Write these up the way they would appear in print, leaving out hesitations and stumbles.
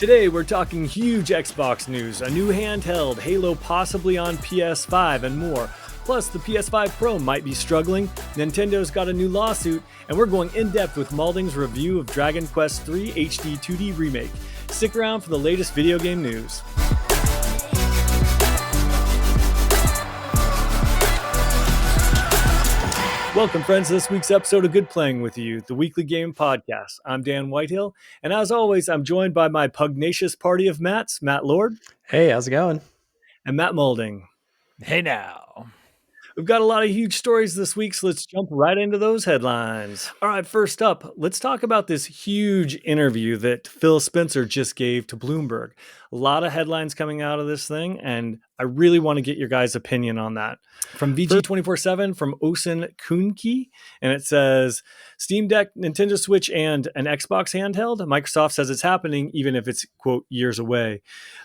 Today we're talking huge Xbox news, a new handheld, Halo possibly on PS5, and more. Plus, the PS5 Pro might be struggling, Nintendo's got a new lawsuit, and we're going in-depth with Malding's review of Dragon Quest III HD 2D Remake. Stick around for the latest video game news. Welcome, friends, to this week's episode of Good Playing With You, the weekly game podcast. I'm Dan Whitehill, and as always, I'm joined by my pugnacious party of Matts, Matt Lord. Hey, how's it going? And Matt Moulding. Hey now. We've got a lot of huge stories this week, so let's jump right into those headlines. All right, first up, let's talk about this huge interview that Phil Spencer just gave to Bloomberg. A lot of headlines coming out of this thing, and I really want to get your guys' opinion on that. From VG247, from Osen Kuhnke, and it says, Steam Deck, Nintendo Switch, and an Xbox handheld? Microsoft says it's happening, even if it's, quote, years away.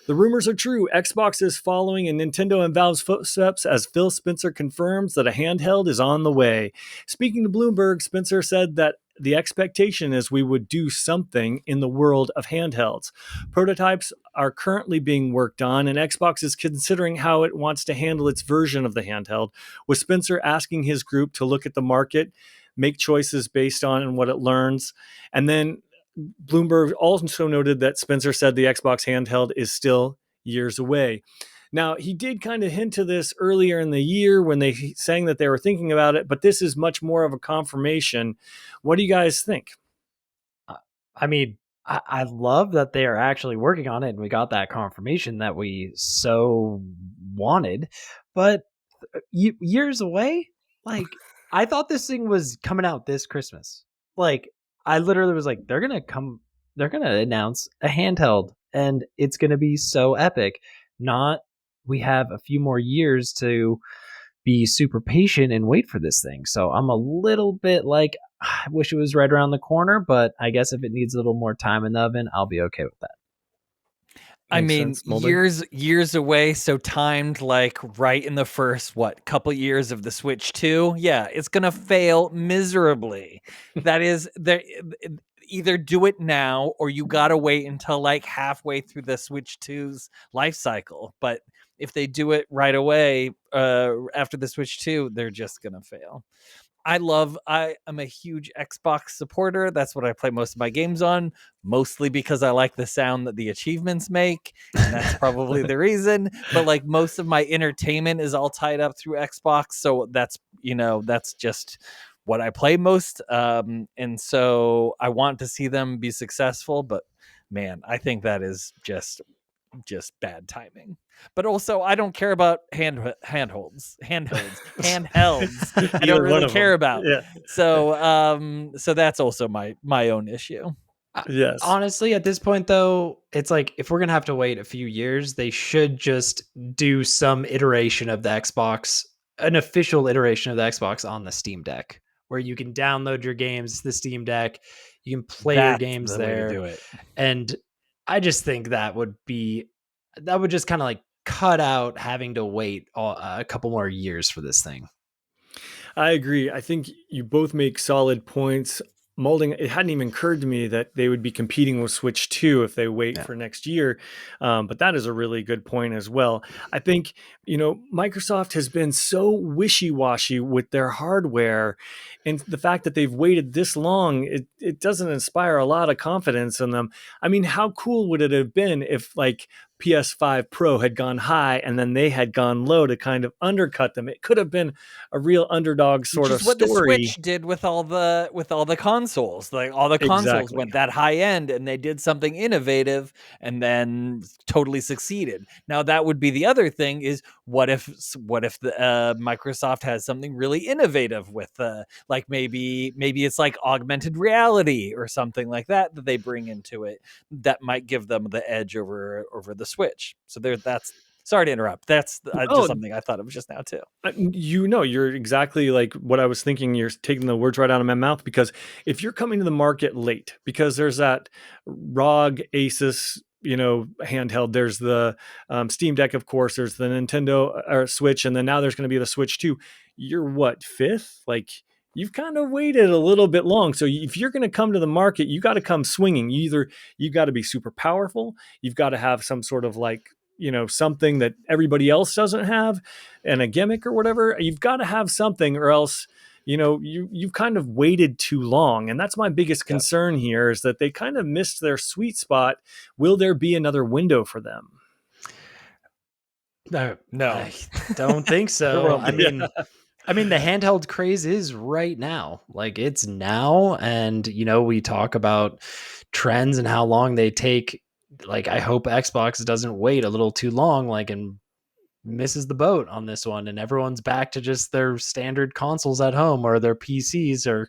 The rumors are true. Xbox is following in Nintendo and Valve's footsteps as Phil Spencer confirms that a handheld is on the way. Speaking to Bloomberg, Spencer said that the expectation is we would do something in the world of handhelds. Prototypes are currently being worked on, and Xbox is considering how it wants to handle its version of the handheld, with Spencer asking his group to look at the market, make choices based on what it learns. And then Bloomberg also noted that Spencer said the Xbox handheld is still years away. Now, he did kind of hint to this earlier in the year when they saying that they were thinking about it, but this is much more of a confirmation. What do you guys think? I mean, I love that they are actually working on it, and we got that confirmation that we so wanted. But years away? Like, I thought this thing was coming out this Christmas. Like, I literally was like, they're going to announce a handheld, and it's going to be so epic. Not, we have a few more years to be super patient and wait for this thing. So I'm a little bit like, I wish it was right around the corner, but I guess if it needs a little more time in the oven, I'll be okay with that. I mean, years away, so timed like right in the first, couple years of the Switch 2? Yeah, it's going to fail miserably. That is, either do it now or you got to wait until like halfway through the Switch 2's life cycle. But if they do it right away after the Switch 2, they're just going to fail. I am a huge Xbox supporter. That's what I play most of my games on, mostly because I like the sound that the achievements make. And that's probably the reason. But like most of my entertainment is all tied up through Xbox. So that's just what I play most. And so I want to see them be successful. But man, I think that is just bad timing. But also, I don't care about handhelds. I don't really care about. Yeah. So that's also my own issue. Yes. Honestly, at this point, though, it's like if we're gonna have to wait a few years, they should just do some iteration of the Xbox, an official iteration of the Xbox on the Steam Deck, where you can download your games to the Steam Deck, you can play your games there. Do it. And I just think that would just kind of like cut out having to wait a couple more years for this thing. I agree. I think you both make solid points. Moulding, it hadn't even occurred to me that they would be competing with Switch 2 if they wait for next year. But that is a really good point as well. I think, Microsoft has been so wishy-washy with their hardware, and the fact that they've waited this long, it doesn't inspire a lot of confidence in them. I mean, how cool would it have been if like PS5 Pro had gone high and then they had gone low to kind of undercut them? It could have been a real underdog sort of what story. The Switch did with all the consoles. Like all the consoles went that high end, and they did something innovative and then totally succeeded. Now that would be the other thing: is what if the Microsoft has something really innovative with like maybe it's like augmented reality or something like that they bring into it that might give them the edge over the Switch. So that's sorry to interrupt. That's just something I thought of just now too. You're exactly like what I was thinking. You're taking the words right out of my mouth, because if you're coming to the market late, because there's that ROG Asus, handheld, there's the Steam Deck, of course, there's the Nintendo or Switch, and then now there's going to be the Switch 2. You're what, fifth? Like you've kind of waited a little bit long. So if you're going to come to the market, you got to come swinging. You got to be super powerful. You've got to have some sort of like, something that everybody else doesn't have, and a gimmick or whatever. You've got to have something, or else, you've kind of waited too long. And that's my biggest concern here, is that they kind of missed their sweet spot. Will there be another window for them? No, I don't think so. I mean, the handheld craze is right now. Like, it's now, and we talk about trends and how long they take. Like, I hope Xbox doesn't wait a little too long, like, and misses the boat on this one, and everyone's back to just their standard consoles at home or their PCs or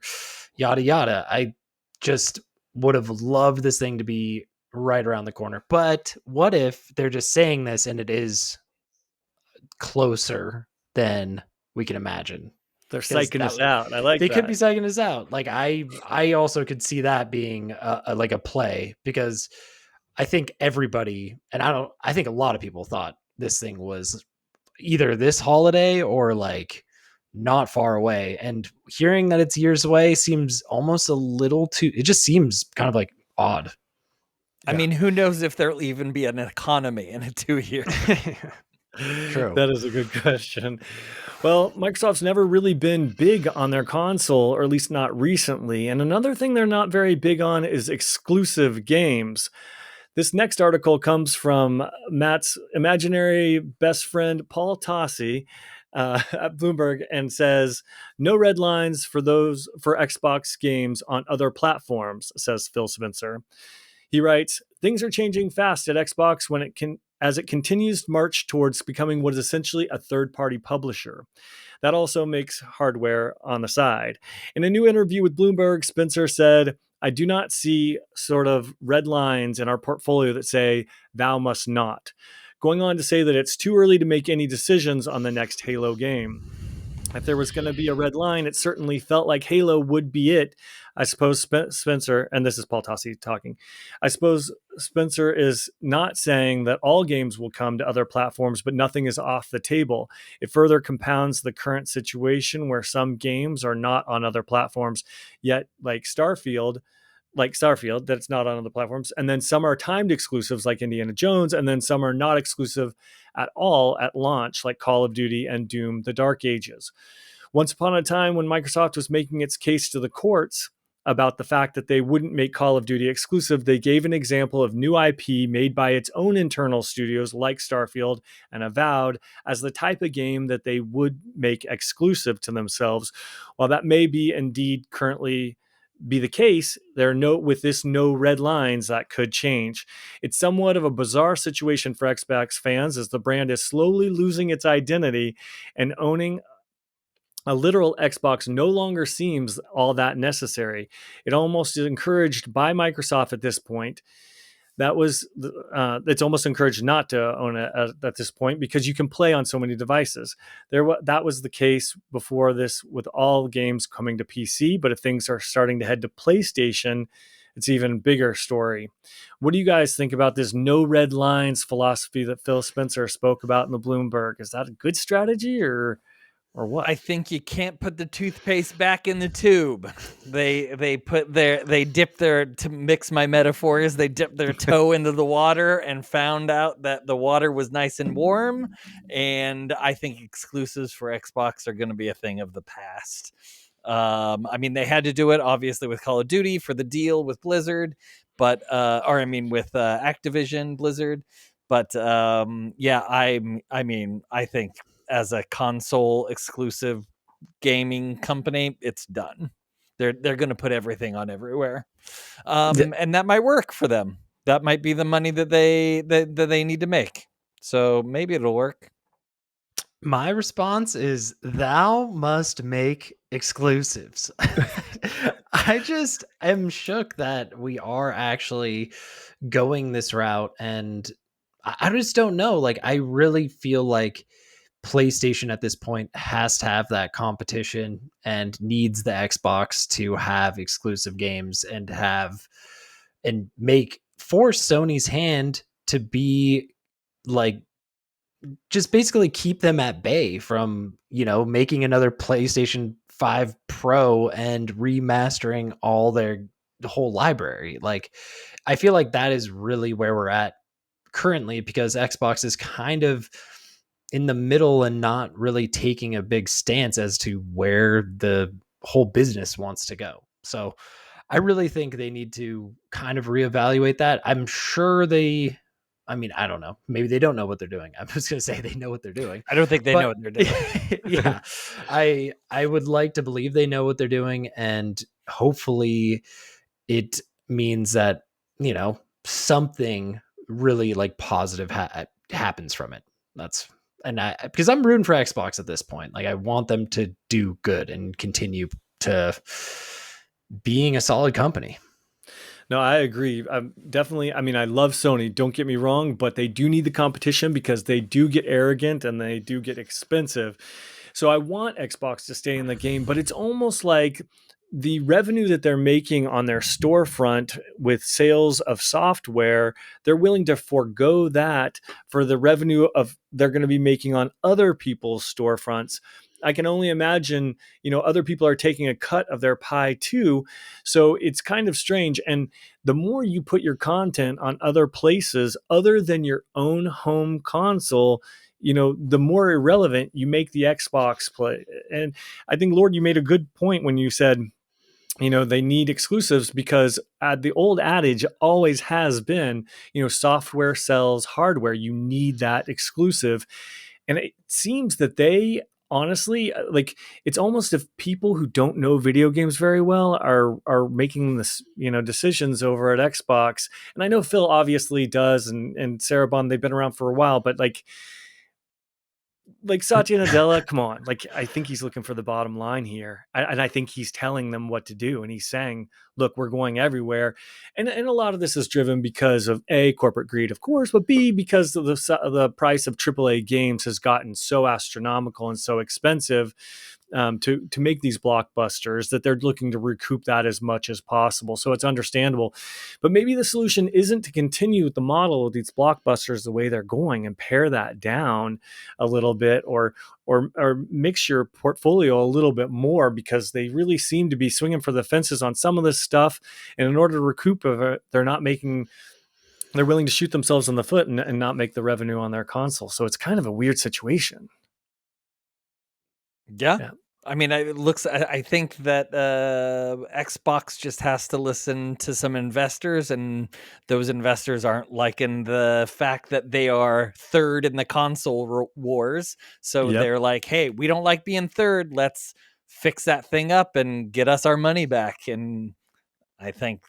yada yada. I just would have loved this thing to be right around the corner. But what if they're just saying this and it is closer than we can imagine? They're psyching us out. I like they that. could be psyching us out. Like, I also could see that being like a play, because I think everybody, and I think a lot of people thought this thing was either this holiday or like not far away. And hearing that it's years away seems almost a little too, it just seems kind of like odd. I mean, who knows if there'll even be an economy in 2 years? True. That is a good question. Well, Microsoft's never really been big on their console, or at least not recently. And another thing they're not very big on is exclusive games. This next article comes from Matt's imaginary best friend, Paul Tossi, at Bloomberg, and says, "No red lines for Xbox games on other platforms," says Phil Spencer. He writes, "Things are changing fast at Xbox as it continues to march towards becoming what is essentially a third-party publisher. That also makes hardware on the side." In a new interview with Bloomberg, Spencer said, "I do not see sort of red lines in our portfolio that say, 'thou must not.'" Going on to say that it's too early to make any decisions on the next Halo game. If there was going to be a red line, it certainly felt like Halo would be it. I suppose Spencer, and this is Paul Tossi talking, I suppose Spencer is not saying that all games will come to other platforms, but nothing is off the table. It further compounds the current situation where some games are not on other platforms, yet like Starfield, that it's not on other platforms. And then some are timed exclusives like Indiana Jones, and then some are not exclusive at all at launch, like Call of Duty and Doom: The Dark Ages. Once upon a time, when Microsoft was making its case to the courts about the fact that they wouldn't make Call of Duty exclusive, they gave an example of new IP made by its own internal studios like Starfield, and avowed as the type of game that they would make exclusive to themselves. While that may be indeed currently be the case, with this no red lines, that could change. It's somewhat of a bizarre situation for Xbox fans, as the brand is slowly losing its identity, and owning a literal Xbox no longer seems all that necessary. It almost is encouraged by Microsoft at this point. It's almost encouraged not to own it at this point, because you can play on so many devices. That was the case before this with all games coming to PC, but if things are starting to head to PlayStation, it's even a bigger story. What do you guys think about this no red lines philosophy that Phil Spencer spoke about in the Bloomberg? Is that a good strategy, or what? I think you can't put the toothpaste back in the tube. They dip to mix my metaphors, they dipped their toe into the water and found out that the water was nice and warm. And I think exclusives for Xbox are going to be a thing of the past. I mean, they had to do it obviously with Call of Duty for the deal with Blizzard, with Activision Blizzard. But I think as a console exclusive gaming company, it's done. They're going to put everything on everywhere, and that might work for them. That might be the money that they need to make. So maybe it'll work. My response is, thou must make exclusives. I just am shook that we are actually going this route, and I just don't know. Like, I really feel like PlayStation at this point has to have that competition and needs the Xbox to have exclusive games and force Sony's hand to be like, just basically keep them at bay from, making another PlayStation PS5 Pro and remastering all the whole library. Like, I feel like that is really where we're at currently, because Xbox is kind of in the middle and not really taking a big stance as to where the whole business wants to go. So I really think they need to kind of reevaluate that. I'm sure I don't know. Maybe they don't know what they're doing. I was going to say they know what they're doing. I don't think they know But what they're doing. yeah, I would like to believe they know what they're doing, and hopefully it means that, something really like positive happens from it. Because I'm rooting for Xbox at this point. Like, I want them to do good and continue to being a solid company. No, I agree. Definitely. I mean, I love Sony. Don't get me wrong, but they do need the competition because they do get arrogant and they do get expensive. So I want Xbox to stay in the game, but it's almost like the revenue that they're making on their storefront with sales of software, they're willing to forego that for the revenue of they're going to be making on other people's storefronts. I can only imagine, other people are taking a cut of their pie too. So it's kind of strange. And the more you put your content on other places other than your own home console, the more irrelevant you make the Xbox play. And I think, Lord, you made a good point when you said, they need exclusives, because the old adage always has been, software sells hardware. You need that exclusive. And it seems that they honestly, like, it's almost if people who don't know video games very well are making this, decisions over at Xbox. And I know Phil obviously does, and Sarah Bond, they've been around for a while, but like Satya Nadella, come on. Like, I think he's looking for the bottom line here. And I think he's telling them what to do. And he's saying, look, we're going everywhere. And a lot of this is driven because of A, corporate greed, of course, but B, because of the price of AAA games has gotten so astronomical and so expensive to make these blockbusters, that they're looking to recoup that as much as possible. So it's understandable. But maybe the solution isn't to continue with the model of these blockbusters the way they're going and pare that down a little bit, or mix your portfolio a little bit more, because they really seem to be swinging for the fences on some of this stuff. And in order to recoup of it, they're willing to shoot themselves in the foot and not make the revenue on their console. So it's kind of a weird situation. Yeah. I mean, I think that Xbox just has to listen to some investors, and those investors aren't liking the fact that they are third in the console wars. So they're like, hey, we don't like being third. Let's fix that thing up and get us our money back. And I think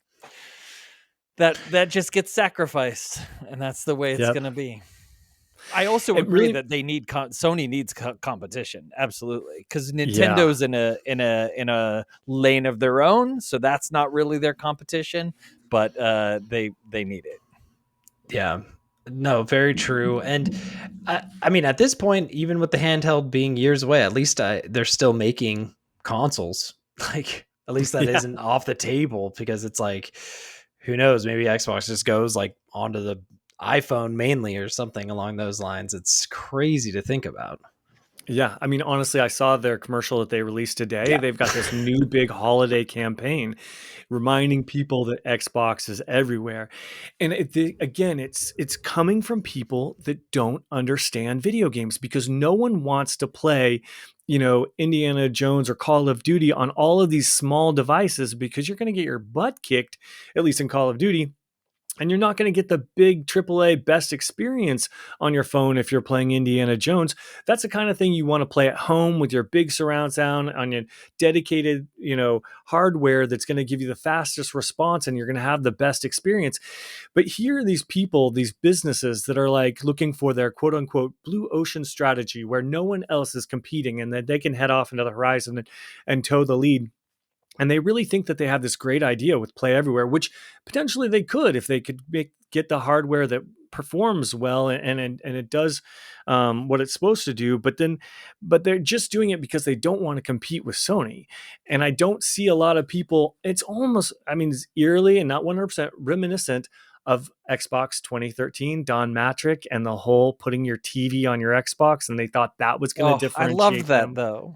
that just gets sacrificed, and that's the way it's going to be. I also agree that they need Sony needs competition, absolutely, because Nintendo's in a lane of their own, so that's not really their competition, but they need it. Yeah, no, very true. And I mean, at this point, even with the handheld being years away, at least they're still making consoles. Like, at least that isn't off the table, because it's like, who knows? Maybe Xbox just goes like onto the iPhone mainly or something along those lines. It's crazy to think about. Yeah. I mean, honestly, I saw their commercial that they released today. Yeah. They've got this new big holiday campaign reminding people that Xbox is everywhere. And again, it's coming from people that don't understand video games, because no one wants to play, Indiana Jones or Call of Duty on all of these small devices, because you're going to get your butt kicked, at least in Call of Duty. And you're not going to get the big AAA best experience on your phone if you're playing Indiana Jones. That's the kind of thing you want to play at home with your big surround sound on your dedicated, hardware that's going to give you the fastest response, and you're going to have the best experience. But here are these people, these businesses that are like looking for their quote unquote blue ocean strategy, where no one else is competing and that they can head off into the horizon and toe the lead. And they really think that they have this great idea with Play Everywhere, which potentially they could if they could get the hardware that performs well and it does what it's supposed to do. But they're just doing it because they don't want to compete with Sony. And I don't see a lot of people. It's almost, it's eerily and not 100% reminiscent of Xbox 2013, Don Matrick, and the whole putting your TV on your Xbox, and they thought that was going to differentiate. I love that, though.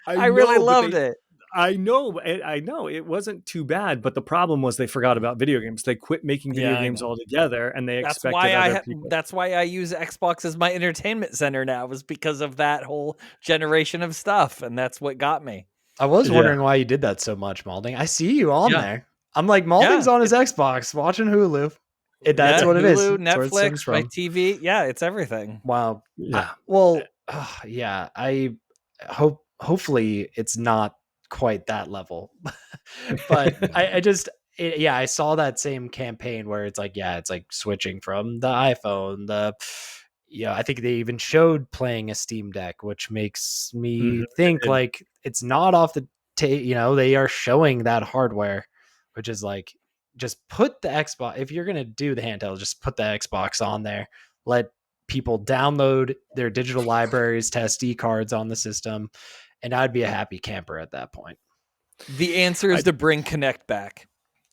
I really loved it. I know it wasn't too bad, but the problem was they forgot about video games. They quit making video games altogether, and they expected other people. That's why I use Xbox as my entertainment center now, was because of that whole generation of stuff, and that's what got me. I was wondering why you did that so much, Malding. I see you on there. I'm like, Malding's on his Xbox watching Hulu. That's what it is. Hulu, Netflix, my TV. Yeah, it's everything. Wow. Yeah. I hopefully it's not quite that level. But I saw that same campaign where it's like, it's like switching from the iPhone, I think they even showed playing a Steam Deck, which makes me think like it's not off the they are showing that hardware, which is like, just put the Xbox, if you're going to do the handheld, just put the Xbox on there, let people download their digital libraries to SD cards on the system, and I'd be a happy camper at that point. The answer is to bring Kinect back.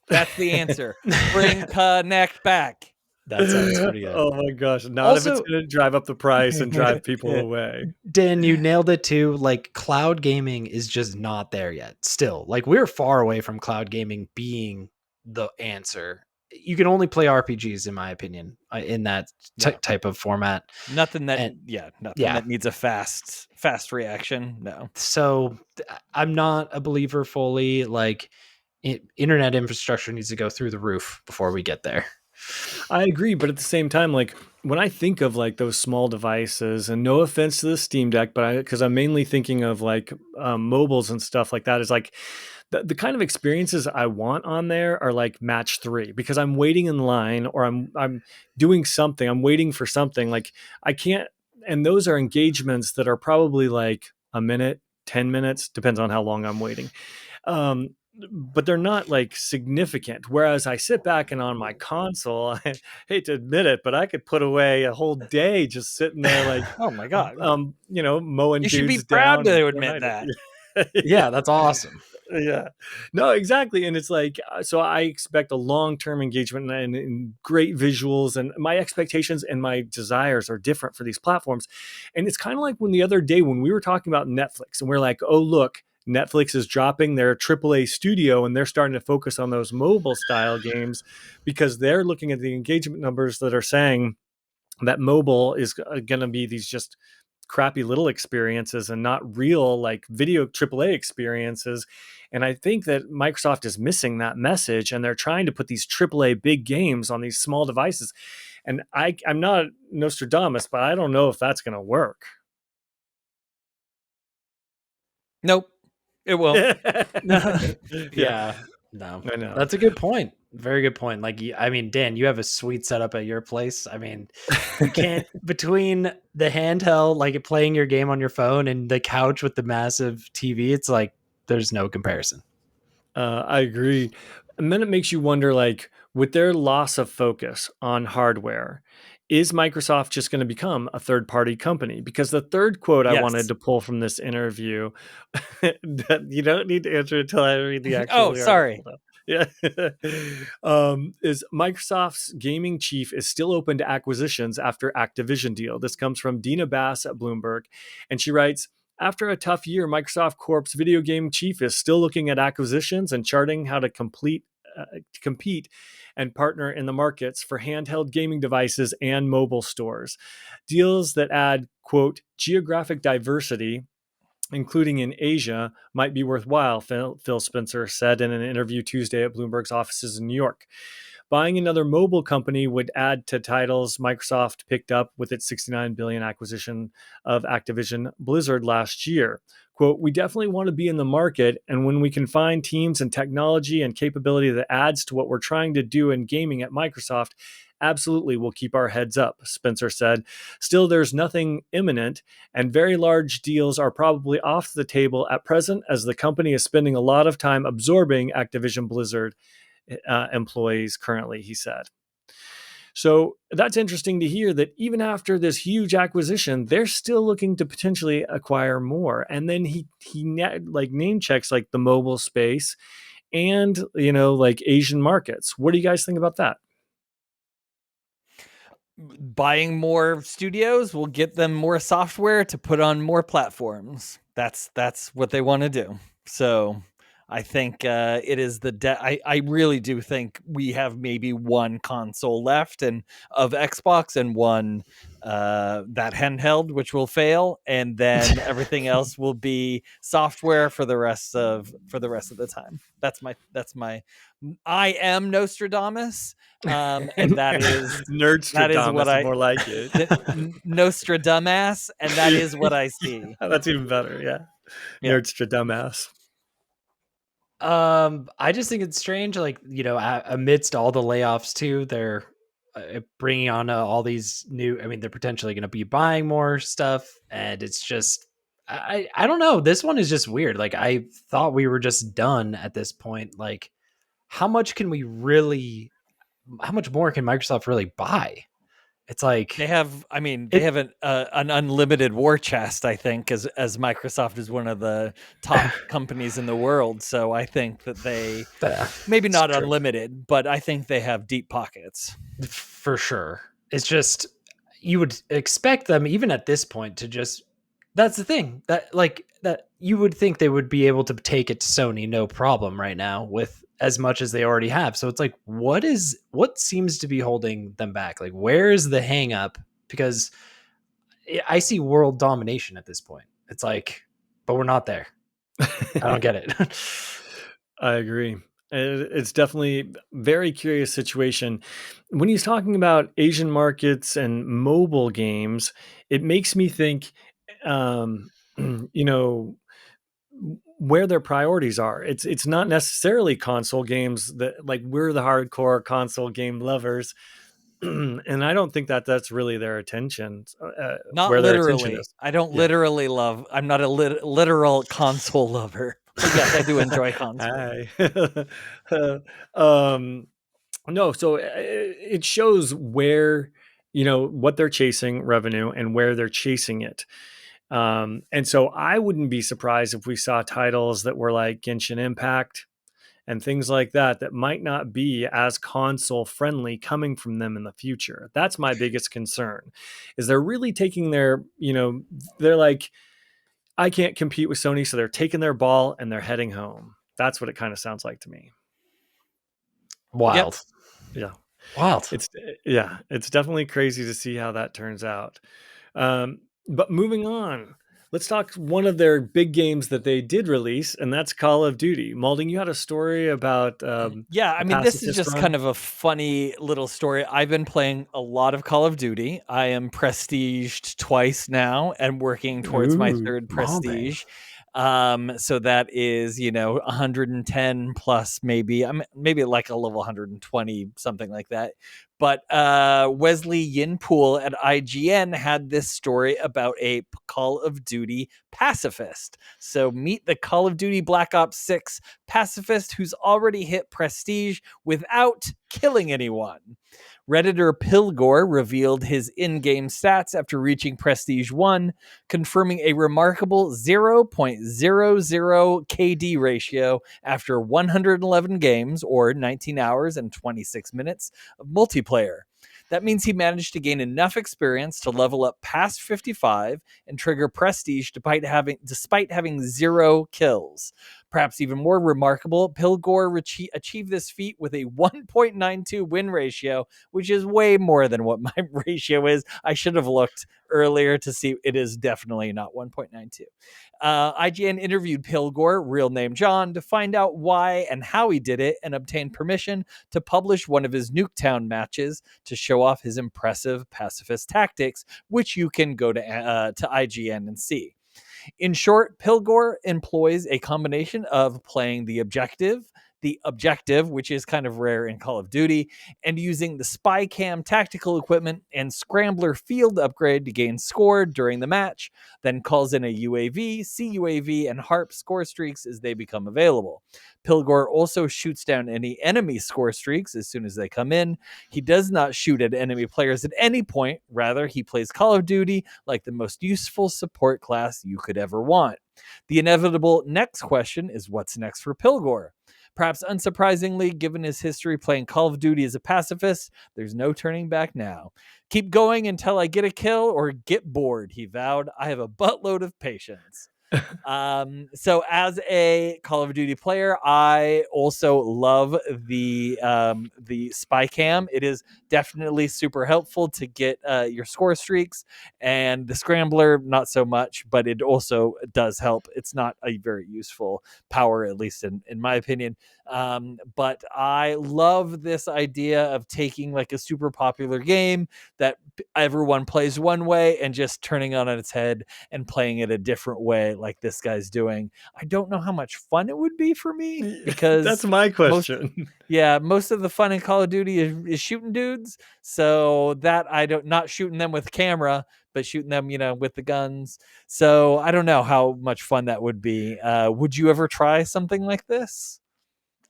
That's the answer. Bring Kinect back. That sounds pretty good. Oh my gosh. Not if it's going to drive up the price and drive people away. Dan, you nailed it too. Like, cloud gaming is just not there yet. Still, like, we're far away from cloud gaming being the answer. You can only play RPGs, in my opinion, in that type of format. Nothing that needs a fast reaction. No. So I'm not a believer fully. Like, internet infrastructure needs to go through the roof before we get there. I agree, but at the same time, like, when I think of like those small devices, and no offense to the Steam Deck, but because I'm mainly thinking of like mobiles and stuff like that, is like the kind of experiences I want on there are like match 3, because I'm waiting in line, or I'm doing something, I'm waiting for something. Like, I can't, and those are engagements that are probably like a minute, 10 minutes, depends on how long I'm waiting. But they're not like significant. Whereas I sit back and on my console, I hate to admit it, but I could put away a whole day just sitting there like, oh my God, mowing dudes down. You should be proud to admit that. Yeah, that's awesome. Yeah, no, exactly. And it's like, so I expect a long-term engagement and great visuals, and my expectations and my desires are different for these platforms. And it's kind of like when the other day when we were talking about Netflix, and we're like, oh, look, Netflix is dropping their AAA studio and they're starting to focus on those mobile style games, because they're looking at the engagement numbers that are saying that mobile is going to be these just crappy little experiences and not real like video AAA experiences. And I think that Microsoft is missing that message, and they're trying to put these AAA big games on these small devices. And I'm not Nostradamus, but I don't know if that's going to work. Nope. It won't. Yeah. No. I know. That's a good point. Very good point. Like, I mean, Dan, you have a sweet setup at your place. I mean, you can't, between the handheld, like playing your game on your phone, and the couch with the massive TV, it's like, there's no comparison. I agree. And then it makes you wonder, like, with their loss of focus on hardware, is Microsoft just going to become a third-party company? Because the third quote I wanted to pull from this interview, that you don't need to answer until I read the actual article. Sorry. Yeah. Is Microsoft's gaming chief is still open to acquisitions after Activision deal. This comes from Dina Bass at Bloomberg. And she writes, after a tough year, Microsoft Corp's video game chief is still looking at acquisitions and charting how to compete and partner in the markets for handheld gaming devices and mobile stores. Deals that add, quote, geographic diversity, including in Asia, might be worthwhile, Phil Spencer said in an interview Tuesday at Bloomberg's offices in New York. Buying another mobile company would add to titles Microsoft picked up with its $69 billion acquisition of Activision Blizzard last year. Quote, we definitely want to be in the market, and when we can find teams and technology and capability that adds to what we're trying to do in gaming at Microsoft, absolutely we'll keep our heads up, Spencer said. Still, there's nothing imminent, and very large deals are probably off the table at present, as the company is spending a lot of time absorbing Activision Blizzard employees currently, he said. So that's interesting to hear that even after this huge acquisition, they're still looking to potentially acquire more. And then he like name checks like the mobile space and, like Asian markets. What do you guys think about that? buying more studios will get them more software to put on more platforms. That's what they want to do. So I think it is I really do think we have maybe one console left and of Xbox and one that handheld, which will fail, and then everything else will be software for the rest of the time. That's my I am Nostradamus, and that is what I more like it. Nostradamus, and that is what I see. That's even better. Yeah. Nerdstradamus. I just think it's strange, like, amidst all the layoffs too, they're bringing on all these new. I mean, they're potentially going to be buying more stuff, and it's just, I don't know. This one is just weird. Like, I thought we were just done at this point. Like, how much can we really? How much more can Microsoft really buy? It's like they have. I mean, they have an unlimited war chest. I think, as Microsoft is one of the top companies in the world. So I think that they maybe not unlimited, but I think they have deep pockets for sure. It's just, you would expect them even at this point to just. That's the thing, that you would think they would be able to take it to Sony no problem right now with as much as they already have. So it's like, what seems to be holding them back? Like, where is the hang up? Because I see world domination at this point. It's like, but we're not there. I don't get it. I agree. It's definitely a very curious situation. When he's talking about Asian markets and mobile games, it makes me think, where their priorities are. It's not necessarily console games that, like, we're the hardcore console game lovers. And I don't think that's really their attention. Not where literally. Their attention is. I don't literally love. I'm not a literal console lover. But yes, I do enjoy console. No, so it shows where, what they're chasing revenue and where they're chasing it. And so I wouldn't be surprised if we saw titles that were like Genshin Impact and things like that might not be as console friendly coming from them in the future. That's my biggest concern, is they're really taking their, they're like, I can't compete with Sony. So they're taking their ball and they're heading home. That's what it kind of sounds like to me. Wild. Yep. Yeah. Wild. It's definitely crazy to see how that turns out. But moving on, let's talk one of their big games that they did release, and that's Call of Duty. Malding, you had a story about I mean, this is just kind of a funny little story. I've been playing a lot of Call of Duty. I am prestiged twice now and working towards my third prestige. So that is, 110 plus, maybe like a level 120, something like that. But Wesley Yinpool at IGN had this story about a Call of Duty pacifist. So meet the Call of Duty Black Ops 6 pacifist who's already hit prestige without killing anyone. Redditor Pilgore revealed his in-game stats after reaching Prestige 1, confirming a remarkable 0.00 KD ratio after 111 games, or 19 hours and 26 minutes, of multiplayer. That means he managed to gain enough experience to level up past 55 and trigger prestige despite having 0 kills. Perhaps even more remarkable, Pilgore achieved this feat with a 1.92 win ratio, which is way more than what my ratio is. I should have looked earlier to see. It is definitely not 1.92. IGN interviewed Pilgore, real name John, to find out why and how he did it and obtained permission to publish one of his Nuketown matches to show off his impressive pacifist tactics, which you can go to IGN and see. In short, Pilgore employs a combination of playing the objective, which is kind of rare in Call of Duty, and using the spy cam tactical equipment and scrambler field upgrade to gain score during the match, then calls in a UAV, CUAV, and HARP score streaks as they become available. Pilgore also shoots down any enemy score streaks as soon as they come in. He does not shoot at enemy players at any point. Rather, he plays Call of Duty like the most useful support class you could ever want. The inevitable next question is, what's next for Pilgore? Perhaps unsurprisingly, given his history playing Call of Duty as a pacifist, there's no turning back now. Keep going until I get a kill or get bored, he vowed. I have a buttload of patience. So as a Call of Duty player, I also love the spy cam. It is definitely super helpful to get your score streaks, and the scrambler not so much, but it also does help. It's not a very useful power, at least in my opinion. But I love this idea of taking like a super popular game that everyone plays one way and just turning on its head and playing it a different way, like this guy's doing. I don't know how much fun it would be for me, because that's my question. most of the fun in Call of Duty is shooting dudes. So that not shooting them with camera, but shooting them, with the guns. So I don't know how much fun that would be. Would you ever try something like this?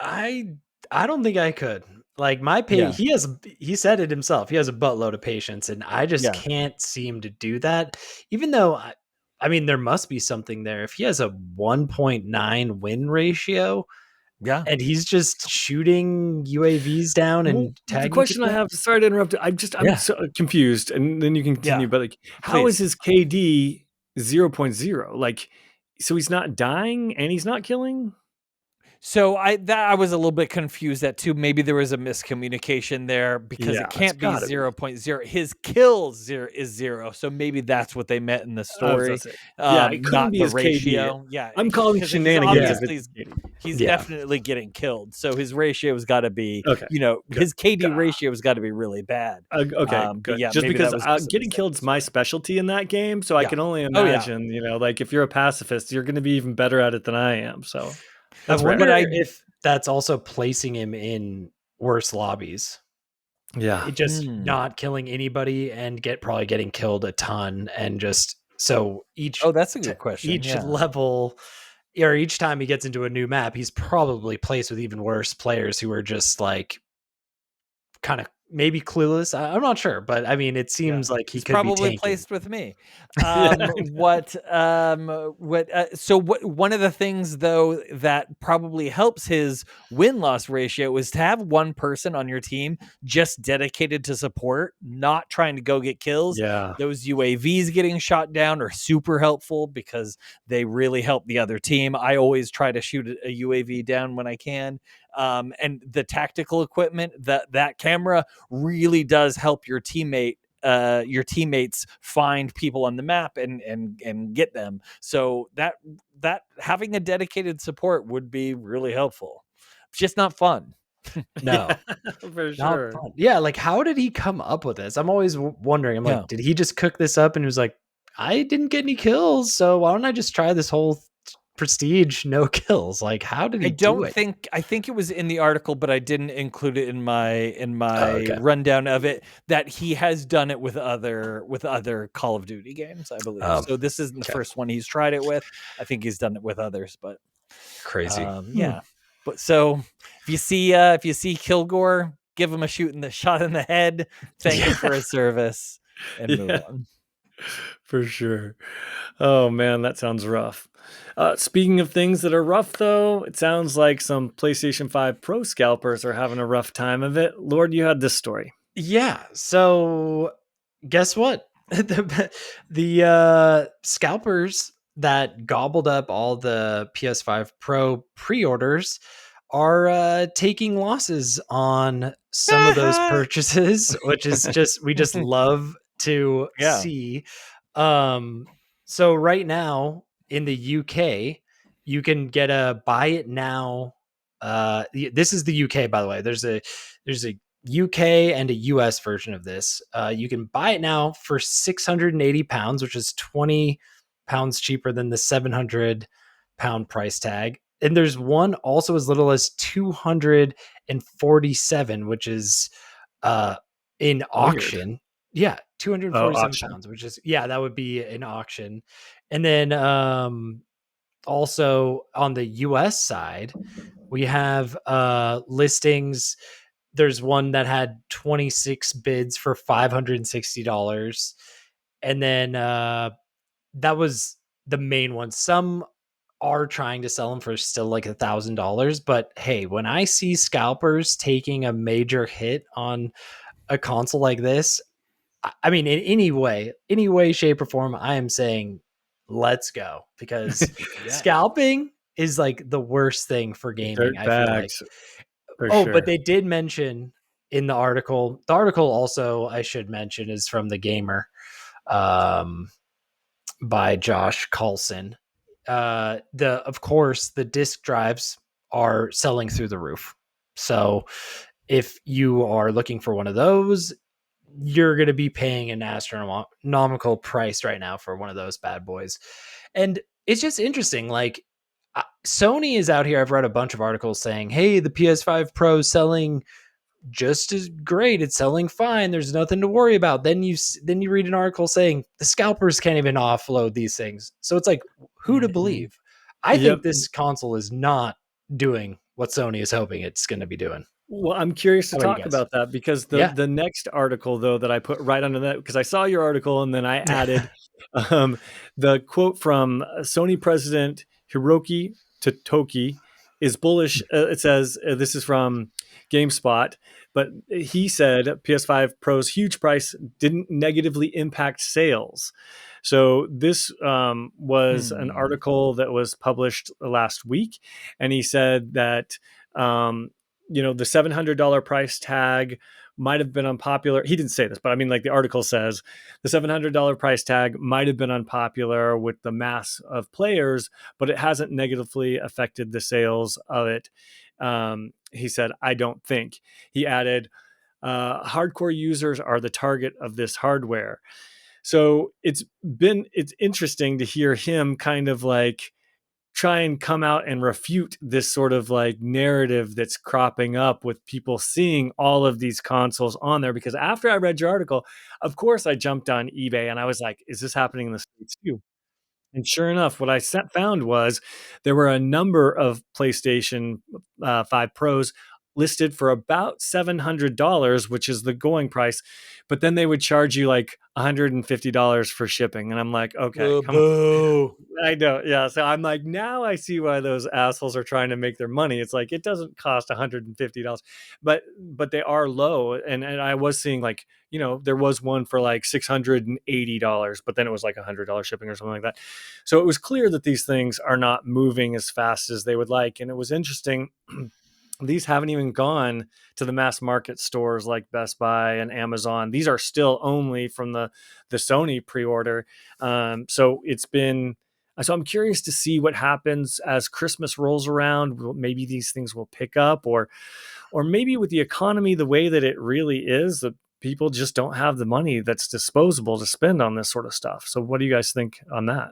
I don't think I could. Like Yeah. he said it himself. He has a buttload of patience, and I just Yeah. can't seem to do that. Even though I mean, there must be something there. If he has a 1.9 win ratio, Yeah. and he's just shooting UAVs down Well, and the tagging question I people. have, sorry to interrupt. I'm so confused, and then you can continue. Yeah, But like, how is please. his KD 0.0? Like, so he's not dying and he's not killing. So I was a little bit confused at too. Maybe there was a miscommunication there, because Yeah, it it's can't be gotta be. 0.0. His kills is 0. So maybe that's what they meant in the I was gonna story. say, yeah, it couldn't Not be the his KD. ratio. Yeah, I'm calling because he's shenanigans if obviously it's his KD. he's Yeah. definitely getting killed. So his ratio has got to be, Okay, good. his KD ratio has got to be really bad. Okay, But good. yeah, Just maybe because that was just a getting killed's my misunderstanding. specialty in that game, so I Yeah. can only Oh yeah. imagine, like if you're a pacifist, you're going to be even better at it than I am. So I that's wonder rad. But if that's also placing him in worse lobbies. Yeah. It just not killing anybody and probably getting killed a ton, and just so Oh, that's a good question. each Yeah. level, or each time he gets into a new map, he's probably placed with even worse players who are just like kind of maybe clueless. I'm not sure, but I mean, it seems like he He's could be probably tanking. placed with me. Yeah. One of the things though that probably helps his win-loss ratio is to have one person on your team just dedicated to support, not trying to go get kills. Yeah. Those UAVs getting shot down are super helpful because they really help the other team. I always try to shoot a UAV down when I can. And the tactical equipment, that camera really does help your teammate, your teammates find people on the map and get them. So that having a dedicated support would be really helpful. It's just not fun. No, For not sure. fun. Yeah, like how did he come up with this? I'm always wondering. I'm Yeah. like, did he just cook this up and he was like, I didn't get any kills, so why don't I just try this whole prestige no kills? Like, how did he do it? I think it was in the article, but I didn't include it in my Okay. rundown of it, that he has done it with other Call of Duty games, I believe. So this isn't the first one he's tried it with. I think he's done it with others, but Crazy. yeah. But so if you see Kilgore, give him a shot in the head, thank him for his service, and move on. For sure. Oh man, that sounds rough. Speaking of things that are rough, though, it sounds like some PlayStation 5 Pro scalpers are having a rough time of it. Lord, you had this story. Yeah. So guess what? the scalpers that gobbled up all the PS5 Pro pre-orders are taking losses on some of those purchases, which is we just love to see. So right now in the UK, you can get a buy it now. This is the UK, by the way. There's a UK and a US version of this. You can buy it now for £680, which is £20 cheaper than the £700 price tag. And there's one also as little as 247, which is in auction. Weird. Yeah, 247 auction. pounds, which is that would be an auction. And then also on the US side, we have listings. There's one that had 26 bids for $560. And then that was the main one. Some are trying to sell them for still like $1,000. But hey, when I see scalpers taking a major hit on a console like this, I mean, in any way, shape, or form, I am saying let's go, because scalping is like the worst thing for gaming, Dirt I feel like. bags, for Oh, but sure. they did mention in the article. The article also, I should mention, is from The Gamer, by Josh Coulson. Of course, the disk drives are selling through the roof. So if you are looking for one of those, you're going to be paying an astronomical price right now for one of those bad boys. And it's just interesting. Like, Sony is out here. I've read a bunch of articles saying, hey, the PS5 Pro is selling just as great. It's selling fine. There's nothing to worry about. Then you read an article saying the scalpers can't even offload these things. So it's like, who to believe? I Yep. think this console is not doing what Sony is hoping it's going to be doing. Well, I'm curious to talk about that, because the next article, though, that I put right under that, because I saw your article and then I added the quote from Sony president Hiroki Totoki is bullish. It says, this is from GameSpot, but he said PS5 Pro's huge price didn't negatively impact sales. So this was an article that was published last week, and he said that the $700 price tag might have been unpopular. He didn't say this, but I mean, like, the article says the $700 price tag might have been unpopular with the mass of players, but it hasn't negatively affected the sales of it. He said, I don't think. He added, hardcore users are the target of this hardware. So it's interesting to hear him kind of like try and come out and refute this sort of like narrative that's cropping up with people seeing all of these consoles on there. Because after I read your article, of course, I jumped on eBay and I was like, is this happening in the States too? And sure enough, what I found was there were a number of PlayStation 5 Pros listed for about $700, which is the going price, but then they would charge you like $150 for shipping. And I'm like, okay, come on. I know. Yeah. So I'm like, now I see why those assholes are trying to make their money. It's like, it doesn't cost $150, but they are low. And I was seeing, like, there was one for like $680, but then it was like $100 shipping or something like that. So it was clear that these things are not moving as fast as they would like. And it was interesting. These haven't even gone to the mass market stores like Best Buy and Amazon. These are still only from the Sony pre-order. So I'm curious to see what happens as Christmas rolls around. Maybe these things will pick up, or maybe with the economy the way that it really is, that people just don't have the money that's disposable to spend on this sort of stuff. So what do you guys think on that?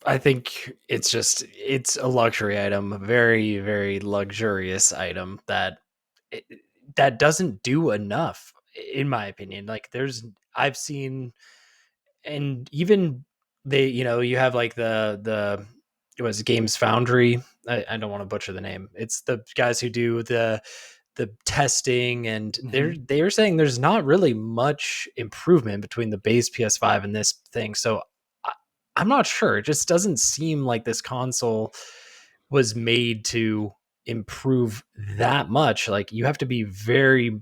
I think it's a luxury item, a very, very luxurious item that doesn't do enough, in my opinion. Like, I've seen, and even you have like it was Games Foundry. I don't want to butcher the name. It's the guys who do the testing, and they're saying there's not really much improvement between the base PS5 and this thing. So I'm not sure. It just doesn't seem like this console was made to improve that much. Like, you have to be very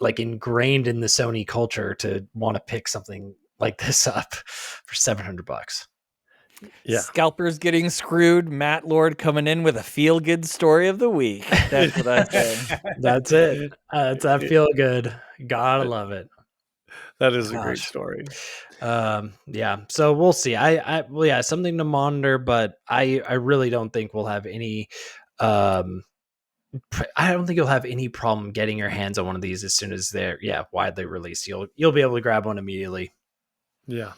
like ingrained in the Sony culture to want to pick something like this up for $700. Yeah. Scalpers getting screwed. Matt Lord coming in with a feel good story of the week. That's what I say. That's it. That's that feel good. Gotta love it. That is a great story. Yeah. So we'll see. Well, yeah, something to monitor, but I really don't think we'll have any. I don't think you'll have any problem getting your hands on one of these as soon as they're widely released. You'll be able to grab one immediately. Yeah.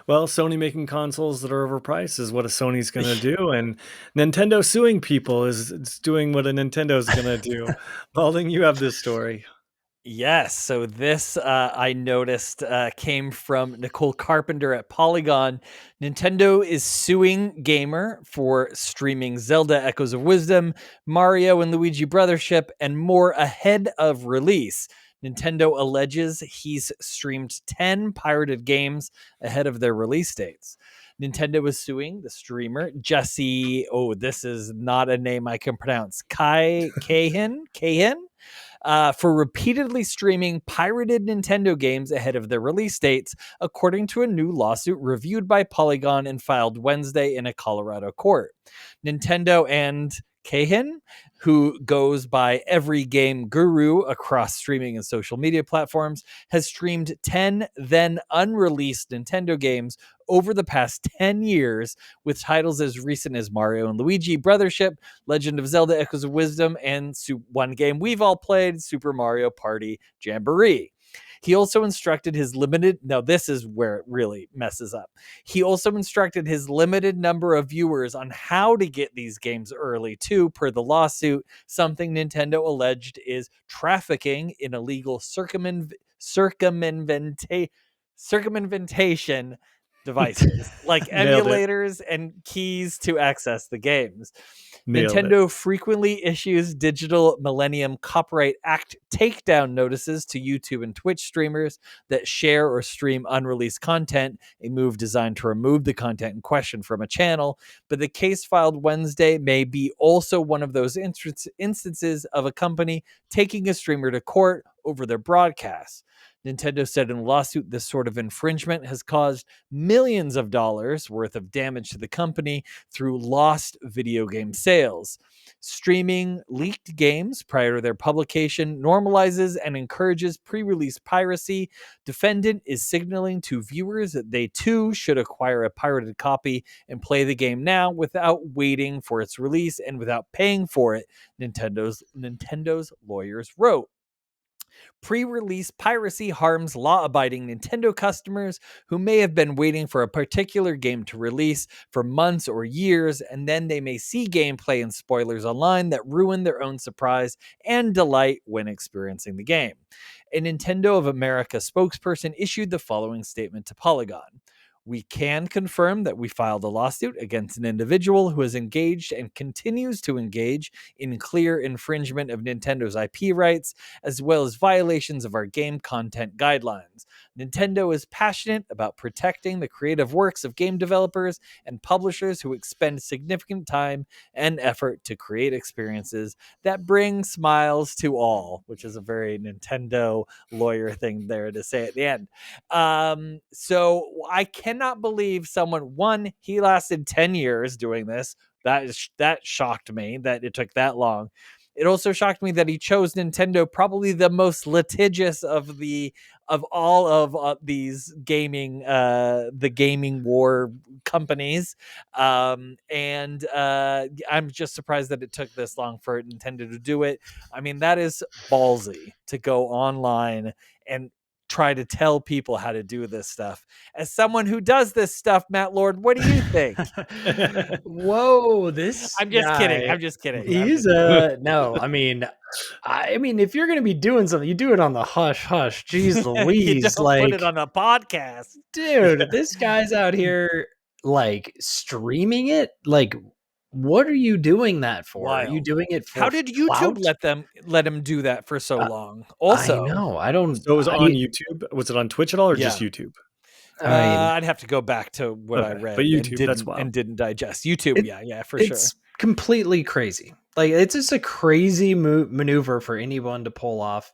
Well, Sony making consoles that are overpriced is what a Sony's going to do, and Nintendo suing people is doing what a Nintendo's going to do. Balding, you have this story. Yes. So this, I noticed, came from Nicole Carpenter at Polygon. Nintendo is suing Gamer for streaming Zelda Echoes of Wisdom, Mario and Luigi Brothership, and more ahead of release. Nintendo alleges he's streamed 10 pirated games ahead of their release dates. Nintendo was suing the streamer Jesse. Oh, this is not a name I can pronounce. Kahin. For repeatedly streaming pirated Nintendo games ahead of their release dates, according to a new lawsuit reviewed by Polygon and filed Wednesday in a Colorado court. Nintendo and Kahin, who goes by Every Game Guru across streaming and social media platforms, has streamed 10 then unreleased Nintendo games over the past 10 years, with titles as recent as Mario and Luigi Brothership, Legend of Zelda Echoes of Wisdom, and one game we've all played, Super Mario Party Jamboree. He also instructed his now this is where it really messes up. He also instructed his limited number of viewers on how to get these games early too, per the lawsuit, something Nintendo alleged is trafficking in illegal circumvention devices like emulators and keys to access the games. Nintendo frequently issues digital Millennium Copyright Act takedown notices to YouTube and Twitch streamers that share or stream unreleased content, a move designed to remove the content in question from a channel. But the case filed Wednesday may be also one of those instances of a company taking a streamer to court over their broadcasts. Nintendo said in a lawsuit this sort of infringement has caused millions of dollars worth of damage to the company through lost video game sales. Streaming leaked games prior to their publication normalizes and encourages pre-release piracy. Defendant is signaling to viewers that they too should acquire a pirated copy and play the game now without waiting for its release and without paying for it, Nintendo's lawyers wrote. Pre-release piracy harms law-abiding Nintendo customers who may have been waiting for a particular game to release for months or years, and then they may see gameplay and spoilers online that ruin their own surprise and delight when experiencing the game. A Nintendo of America spokesperson issued the following statement to Polygon. We can confirm that we filed a lawsuit against an individual who has engaged and continues to engage in clear infringement of Nintendo's IP rights, as well as violations of our game content guidelines. Nintendo is passionate about protecting the creative works of game developers and publishers who expend significant time and effort to create experiences that bring smiles to all, which is a very Nintendo lawyer thing there to say at the end. So I cannot believe someone, he lasted 10 years doing this. That shocked me that it took that long. It also shocked me that he chose Nintendo, probably the most litigious of all of these the gaming war companies. And I'm just surprised that it took this long for Nintendo to do it. I mean, that is ballsy to go online and try to tell people how to do this stuff. As someone who does this stuff, Matt Lord, what do you think? Whoa, I'm just kidding. He's no, I mean, if you're gonna be doing something, you do it on the hush hush. Jeez Louise, you don't put it on a podcast, dude. This guy's out here like streaming it. Like, what are you doing that for? Wild. Are you doing it for? How did YouTube let him do that for so long? Also, I know. I don't. So it was on YouTube. Was it on Twitch at all, or just YouTube? I'd have to go back to what I read, but YouTube, and didn't digest YouTube. For sure. It's completely crazy. Like, it's just a crazy maneuver for anyone to pull off.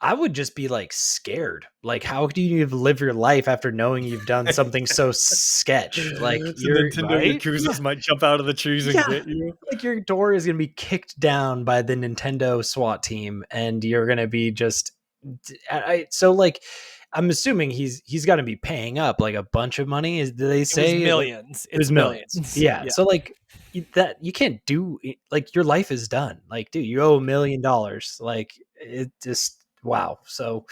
I would just be like scared. Like, how do you live your life after knowing you've done something so sketch? Like, your Nintendo Yakuzas might jump out of the trees and get you. Like, your door is going to be kicked down by the Nintendo SWAT team, and you're going to be just. So, like, I'm assuming he's got to be paying up like a bunch of money. Did they say millions? It was millions. Yeah. So, like, that you can't do. Like, your life is done. Like, dude, you owe $1 million. Like, it just. Wow. So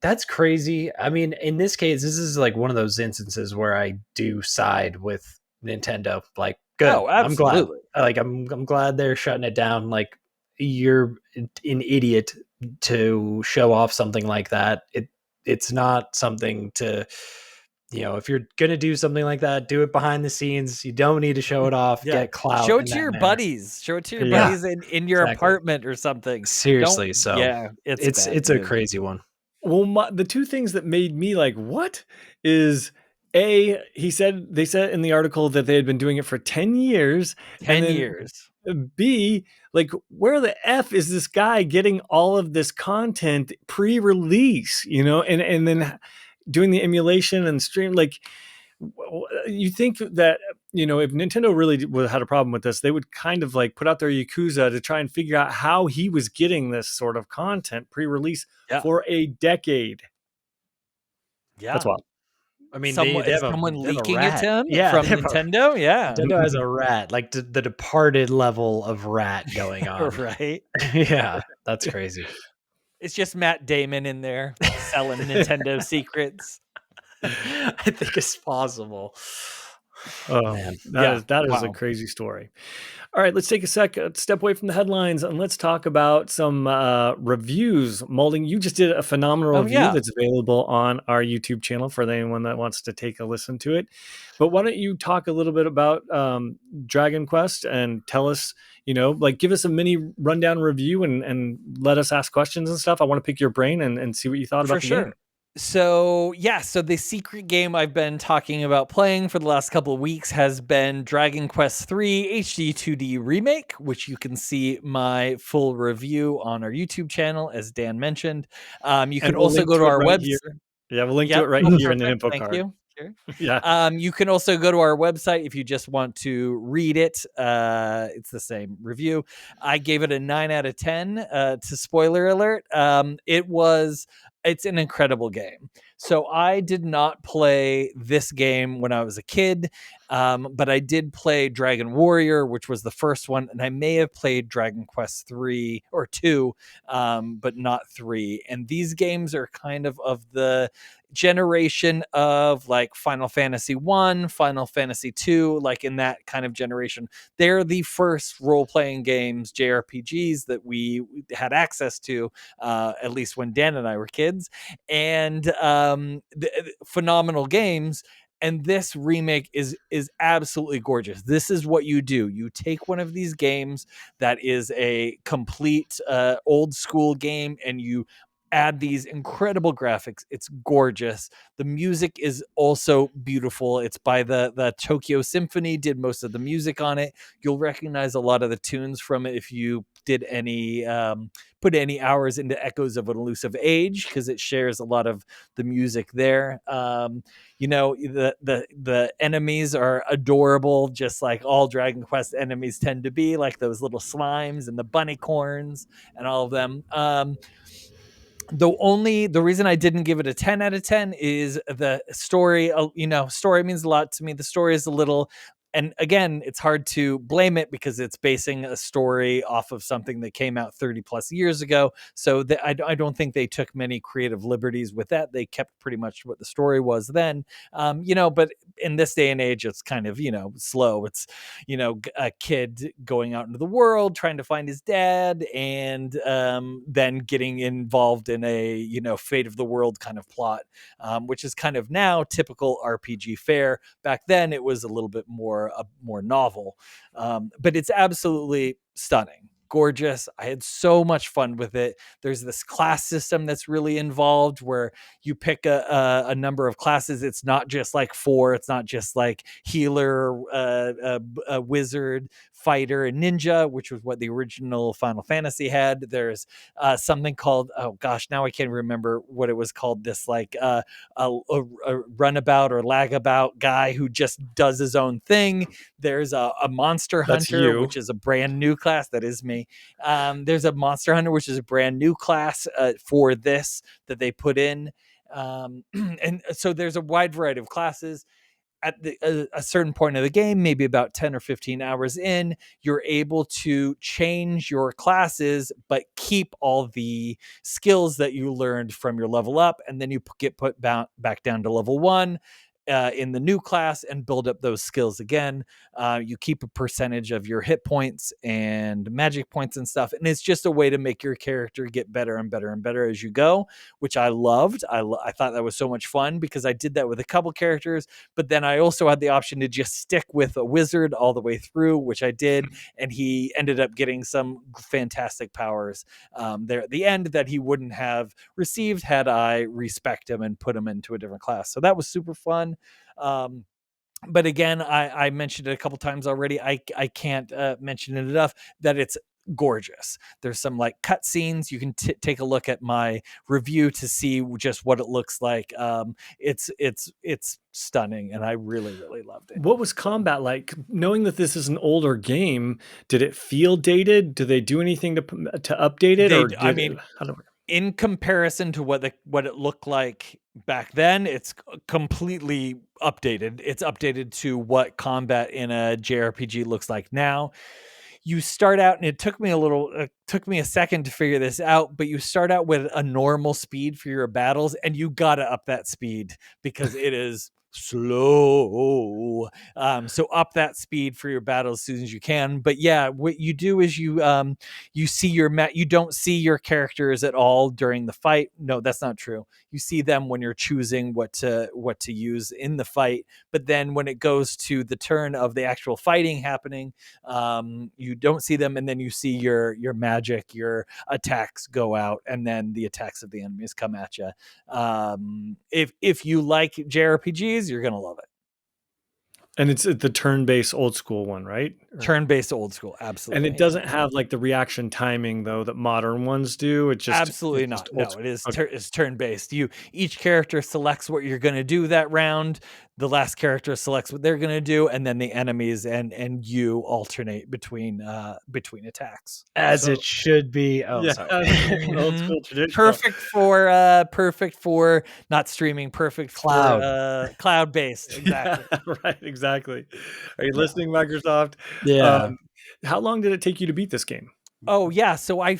that's crazy. I mean, in this case, this is like one of those instances where I do side with Nintendo. Like, good. Oh, absolutely. I'm glad they're shutting it down. Like, you're an idiot to show off something like that. It's not something to, if you're going to do something like that, do it behind the scenes. You don't need to show it off, get clout. Show it to your buddies. Show it to your buddies in your apartment or something. Seriously. It's a crazy one. Well, the two things that made me like, what is They said in the article that they had been doing it for 10 years. 10 and then years. B, like, where the F is this guy getting all of this content pre-release, and then doing the emulation and stream? Like, you think that, if Nintendo really had a problem with this, they would kind of like put out their Yakuza to try and figure out how he was getting this sort of content pre-release for a decade. Yeah. That's wild. I mean, they have someone they have a leaking it rat. to him Yeah, from Nintendo. Yeah. Nintendo has a rat, like the Departed level of rat going on. Right. Yeah, that's crazy. It's just Matt Damon in there selling Nintendo secrets. I think it's possible. Oh man, that is a crazy story. All right, let's take a step away from the headlines and let's talk about some reviews. Molding, you just did a phenomenal review that's available on our YouTube channel for anyone that wants to take a listen to it. But why don't you talk a little bit about Dragon Quest and tell us, give us a mini rundown review and let us ask questions and stuff. I want to pick your brain and see what you thought about the game. So the secret game I've been talking about playing for the last couple of weeks has been Dragon Quest III HD 2D Remake, which you can see my full review on our YouTube channel, as Dan mentioned. You can also go to our website. Yeah, we'll link to it right here in the info card. Thank you. Sure. Yeah. You can also go to our website if you just want to read it. It's the same review. I gave it a 9 out of 10. To spoiler alert, it's an incredible game. So I did not play this game when I was a kid, but I did play Dragon Warrior, which was the first one, and I may have played Dragon Quest 3 or 2, but not 3. And these games are kind of the generation of like Final Fantasy 1, Final Fantasy 2, like in that kind of generation. They're the first role-playing games, JRPGs, that we had access to, at least when Dan and I were kids. And phenomenal games. And this remake is absolutely gorgeous. This is what you do. You take one of these games that is a complete old school game and you add these incredible graphics. It's gorgeous. The music is also beautiful. It's by the Tokyo Symphony, did most of the music on it. You'll recognize a lot of the tunes from it if you did any put any hours into Echoes of an Elusive Age, because it shares a lot of the music there. The enemies are adorable, just like all Dragon Quest enemies tend to be, like those little slimes and the bunnycorns and all of them. The reason I didn't give it a 10 out of 10 is the story. Story means a lot to me. The story is a little, and again, it's hard to blame it because it's basing a story off of something that came out 30 plus years ago. So I don't think they took many creative liberties with that. They kept pretty much what the story was then. But in this day and age, it's kind of, slow. It's, a kid going out into the world, trying to find his dad, and then getting involved in a, fate of the world kind of plot, which is kind of now typical RPG fare. Back then, it was a little bit more novel, but it's absolutely stunning, gorgeous. I had so much fun with it. There's this class system that's really involved where you pick a number of classes. It's not just like 4. It's not just like healer, a wizard, fighter, and ninja, which was what the original Final Fantasy had. There's something called, oh gosh, now I can't remember what it was called. This like a runabout or lagabout guy who just does his own thing. There's a monster hunter, which is a brand new class. That is me. There's a monster hunter, which is a brand new class for this that they put in. And so there's a wide variety of classes. At a certain point of the game, maybe about 10 or 15 hours in, you're able to change your classes, but keep all the skills that you learned from your level up. And then you get put back down to level 1 in the new class and build up those skills again. You keep a percentage of your hit points and magic points and stuff. And it's just a way to make your character get better and better and better as you go, which I loved. I thought that was so much fun because I did that with a couple characters, but then I also had the option to just stick with a wizard all the way through, which I did. And he ended up getting some fantastic powers there at the end that he wouldn't have received had I respect him and put him into a different class. So that was super fun. But again, I mentioned it a couple times already. I can't mention it enough that it's gorgeous. There's some like cut scenes. You can take a look at my review to see just what it looks like. It's stunning, and I really loved it. What was combat like? Knowing that this is an older game, did it feel dated? Do they do anything to update it, or I mean, in comparison to what it looked like back then, it's completely updated. It's updated to what combat in a JRPG looks like now. You start out, and it took me a second to figure this out, but you start out with a normal speed for your battles, and you gotta up that speed because it is slow. So up that speed for your battles as soon as you can. But yeah, what you do is you see you don't see your characters at all during the fight. No, that's not true. You see them when you're choosing what to use in the fight. But then when it goes to the turn of the actual fighting happening, you don't see them, and then you see your magic, your attacks go out, and then the attacks of the enemies come at you. If you like JRPGs, you're gonna love it. And it's the turn-based old school one, right? Turn-based old school, absolutely. And it doesn't have like the reaction timing though that modern ones do. It's just absolutely not. No, it is it's turn-based. Each character selects what you're gonna do that round. The last character selects what they're gonna do, and then the enemies and you alternate between attacks. As it should be. Oh, yeah, sorry. Old school tradition. Perfect for not streaming. Perfect for cloud-based. Exactly. Yeah, right. Exactly. Are you listening, Microsoft? Yeah. How long did it take you to beat this game? Oh yeah, so I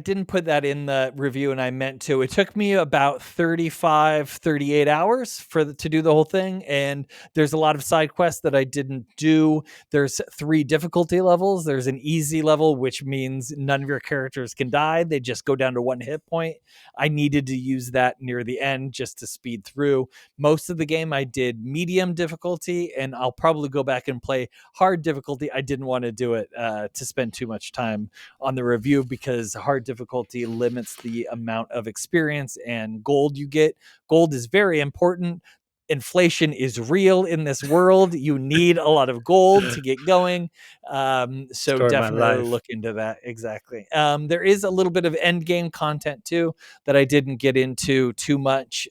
didn't put that in the review, and I meant to. It took me about 38 hours to do the whole thing, and there's a lot of side quests that I didn't do. There's 3 difficulty levels. There's an easy level, which means none of your characters can die. They just go down to 1 hit point. I needed to use that near the end just to speed through. Most of the game I did medium difficulty, and I'll probably go back and play hard difficulty. I didn't want to do it to spend too much time on the review because hard difficulty limits the amount of experience and gold you get. Gold is very important. Inflation is real in this world. You need a lot of gold to get going. So definitely look into that. Exactly. There is a little bit of end game content too that I didn't get into too much,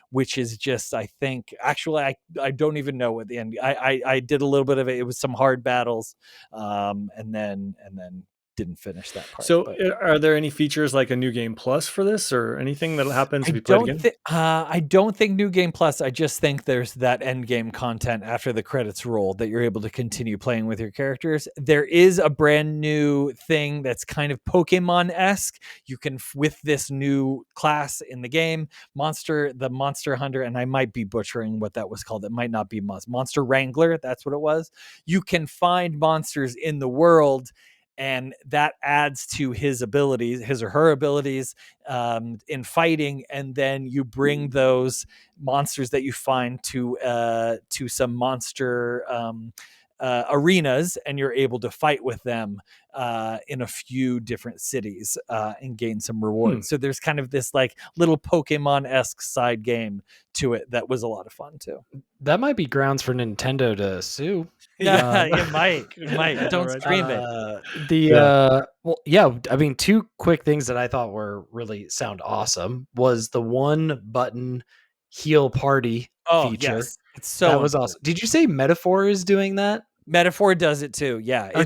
which is just, I think, actually, I don't even know what the end. I did a little bit of it. It was some hard battles, and then didn't finish that part. So are there any features like a new game plus for this or anything that happens if you play it again? I don't think new game plus. I just think there's that end game content after the credits roll that you're able to continue playing with your characters. There is a brand new thing that's kind of Pokemon-esque. You can, with this new class in the game, the Monster Hunter, and I might be butchering what that was called. It might not be Monster Wrangler. That's what it was. You can find monsters in the world, and that adds to his or her abilities in fighting. And then you bring those monsters that you find to some monster arenas, and you're able to fight with them in a few different cities and gain some rewards. So there's kind of this like little Pokemon-esque side game to it that was a lot of fun too. That might be grounds for Nintendo to sue. Yeah, it might. Don't stream it. Well, yeah, I mean, 2 quick things that I thought were really sound awesome was the 1 button heal party feature. Yes. It's so that was awesome. Did you say Metaphor is doing that? Metaphor does it too. Yeah. Okay.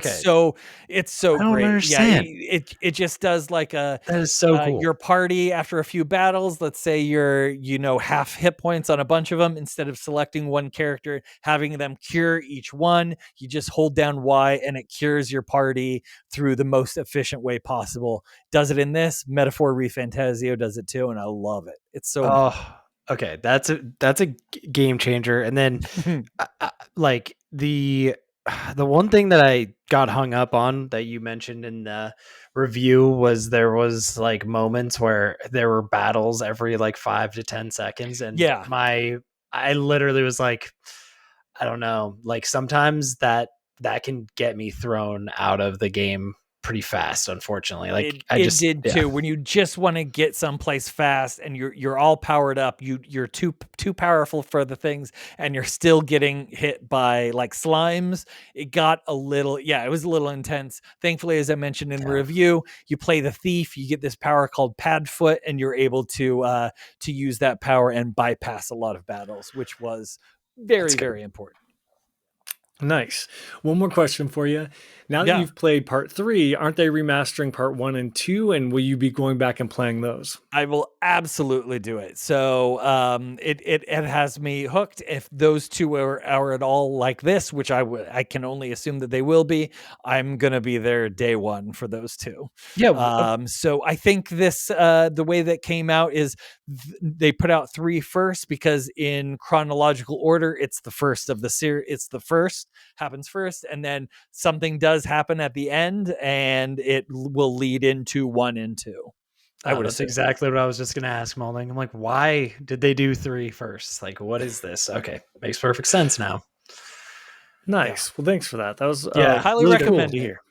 It's so I don't great. understand. Yeah. It just does like that is so cool. Your party after a few battles, let's say you're, half hit points on a bunch of them, instead of selecting one character, having them cure each one, you just hold down Y and it cures your party through the most efficient way possible. Does it in this. Metaphor ReFantazio does it too, and I love it. It's so okay. That's a game changer. And then like the one thing that I got hung up on that you mentioned in the review was there was like moments where there were battles every like 5 to 10 seconds. And I literally was like, I don't know, like sometimes that can get me thrown out of the game pretty fast, unfortunately. Like it did too. When you just want to get someplace fast and you're all powered up, you're too powerful for the things, and you're still getting hit by like slimes. It got a little, it was a little intense. Thankfully, as I mentioned in the review, you play the thief, you get this power called pad foot, and you're able to use that power and bypass a lot of battles, which was very, very important. Nice. One more question for you. Now that you've played part 3, aren't they remastering part 1 and 2? And will you be going back and playing those? I will absolutely do it. So it has me hooked. If those two are at all like this, which I can only assume that they will be, I'm gonna be there day one for those two. Yeah. So I think this the way that came out is they put out 3 first, because in chronological order, it's the first of the series. It's the first happens first, and then something does happen at the end, and it will lead into 1 and 2. That's exactly what I was just going to ask, Malding. I'm like, why did they do 3 first? Like, what is this? Okay, makes perfect sense now. Nice. Well, thanks for that. That was highly really recommend cool to hear.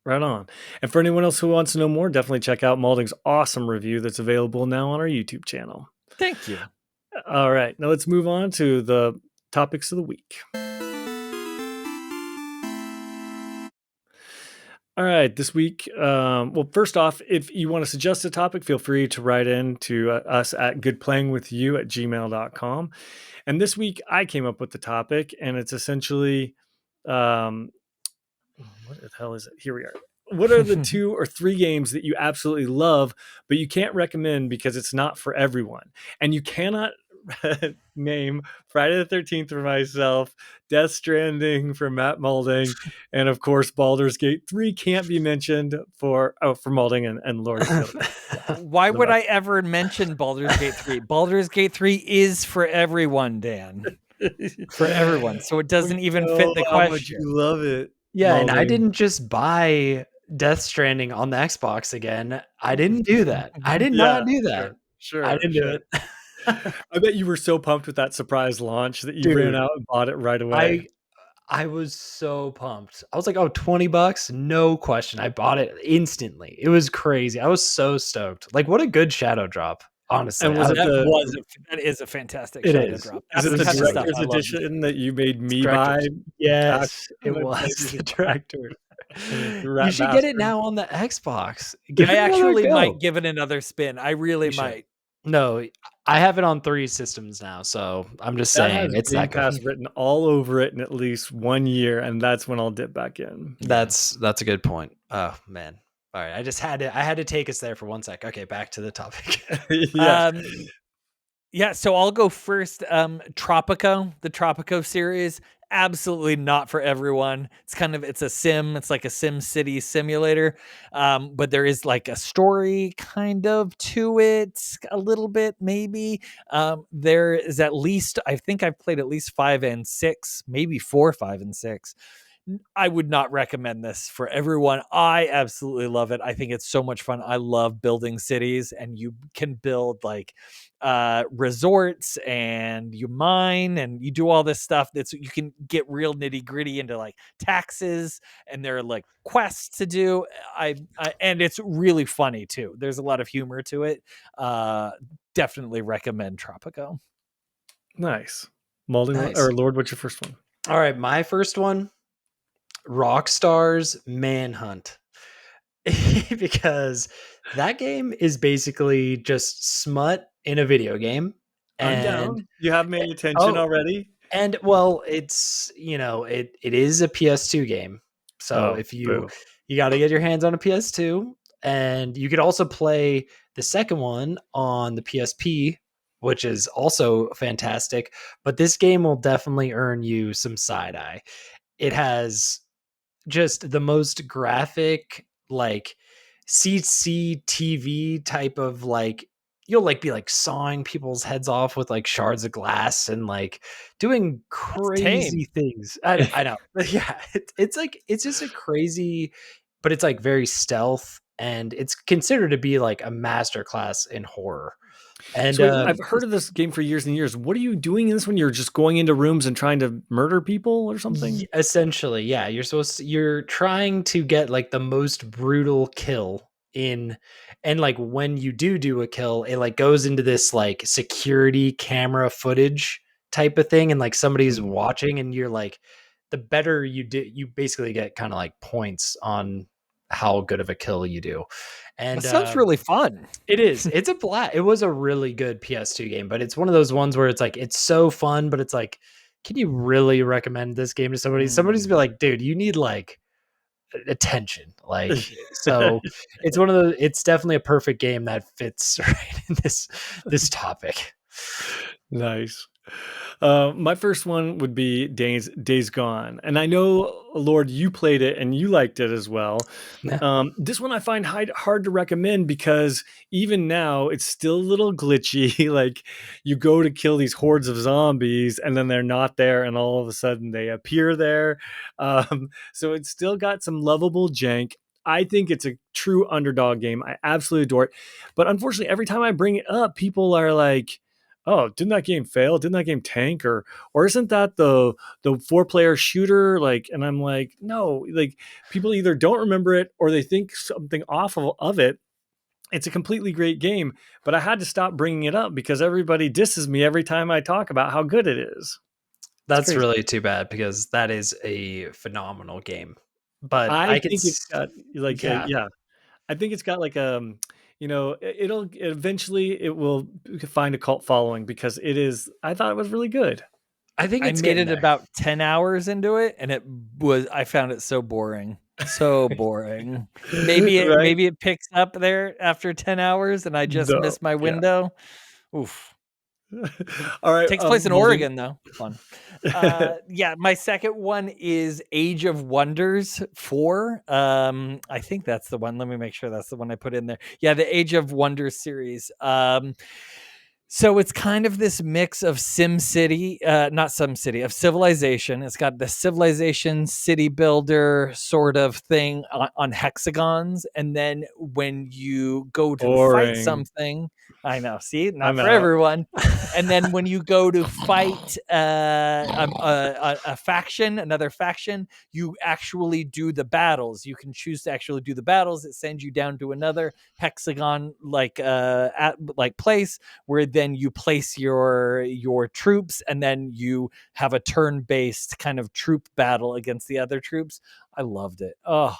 Right on. And for anyone else who wants to know more, definitely check out Malding's awesome review that's available now on our YouTube channel. Thank you. All right. Now let's move on to the topics of the week. All right, this week, well, first off, if you want to suggest a topic, feel free to write in to us at goodplayingwithyou@gmail.com. And this week, I came up with the topic, and it's essentially, what the hell is it? Here we are. What are the 2 or 3 games that you absolutely love, but you can't recommend because it's not for everyone? And you cannot name Friday the 13th for myself, Death Stranding for Matt Malding, and of course Baldur's Gate 3 can't be mentioned for Malding and Lord. Why would I ever mention Baldur's Gate 3? Baldur's Gate 3 is for everyone, Dan. For everyone. So it doesn't even fit the question. How much you love it. Yeah, Malding. And I didn't just buy Death Stranding on the Xbox again. I didn't do that. I did not do that. Sure. I didn't do it. I bet you were so pumped with that surprise launch that you ran out and bought it right away. I was so pumped. I was like, oh, $20? No question. I bought it instantly. It was crazy. I was so stoked. Like, what a good shadow drop, honestly. And that is a fantastic shadow drop. Is it the director's edition that you made me buy? Yes, it was the director. You should get it now on the Xbox. I actually might give it another spin. I really might. No, I have it on 3 systems now, so I'm just saying it's Game Pass written all over it in at least 1 year, and that's when I'll dip back in. That's a good point. Oh man. All right. I had to take us there for 1 sec. Okay, back to the topic. So I'll go first. Tropico, the Tropico series, absolutely not for everyone. It's a sim. It's like a Sim City simulator. But there is like a story kind of to it, a little bit maybe. There is at least, I think I've played at least 5 and 6, maybe 4, 5 and 6. I would not recommend this for everyone. I absolutely love it. I think it's so much fun. I love building cities, and you can build like resorts, and you mine, and you do all this stuff you can get real nitty gritty into like taxes, and there are like quests to do. And it's really funny too. There's a lot of humor to it. Definitely recommend Tropico. Nice. Malding or Lord, what's your first one? All right, my first one, Rockstar's Manhunt. Because that game is basically just smut in a video game. I'm down. You have my attention already. And well, it's, it is a PS2 game. So if you got to get your hands on a PS2, and you could also play the second one on the PSP, which is also fantastic. But this game will definitely earn you some side eye. It has just the most graphic, like CCTV type of like, you'll like be like sawing people's heads off with like shards of glass and like doing crazy things. I know. Yeah. It's just a crazy, but it's like very stealth and it's considered to be like a masterclass in horror. And so wait, I've heard of this game for years and years. What are you doing in this one? You're just going into rooms and trying to murder people or something? Essentially, yeah. You're trying to get like the most brutal kill in, and like when you do a kill, it like goes into this like security camera footage type of thing, and like somebody's watching, and you're like, the better you do, you basically get kind of like points on how good of a kill you do. And that sounds really fun. it is. It's a blast. It was a really good PS2 game, but it's one of those ones where it's like it's so fun, but it's like, can you really recommend this game to somebody? Somebody's be like, dude, you need like attention. Like, so it's one of the. It's definitely a perfect game that fits right in this topic. Nice. My first one would be Days Gone. And I know, Lord, you played it and you liked it as well. Yeah. This one I find hard to recommend because even now it's still a little glitchy. Like you go to kill these hordes of zombies and then they're not there and all of a sudden they appear there. So it's still got some lovable jank. I think it's a true underdog game. I absolutely adore it. But unfortunately, every time I bring it up, people are like, oh, didn't that game fail? Didn't that game tank? Or isn't that the 4-player shooter? Like, and I'm like, no, like people either don't remember it or they think something awful of it. It's a completely great game, but I had to stop bringing it up because everybody disses me every time I talk about how good it is. That's really too bad because that is a phenomenal game. But I I could, think it's got like yeah. I think it's got like it'll eventually it will find a cult following because it is. I thought it was really good. I think I it's made getting it there. about 10 hours into it and I found it so boring. So boring. Maybe Right? it picks up there after 10 hours and I just No. missed my Yeah. window. Oof. All right. Takes place in Moving. Oregon though. Fun. Yeah, my second one is Age of Wonders 4. I think that's the one. Let me make sure that's the one I put in there. Yeah, the Age of Wonders series. So it's kind of this mix of SimCity, not SimCity, of Civilization. It's got the Civilization city builder sort of thing on hexagons. And then when you go to fight Boring. something, I know, see, not I'm for out. everyone. And then when you go to fight a faction, another faction, you actually do the battles. You can choose to actually do the battles. It sends you down to another hexagon like place where then you place your troops and then you have a turn-based kind of troop battle against the other troops. I loved it. Oh,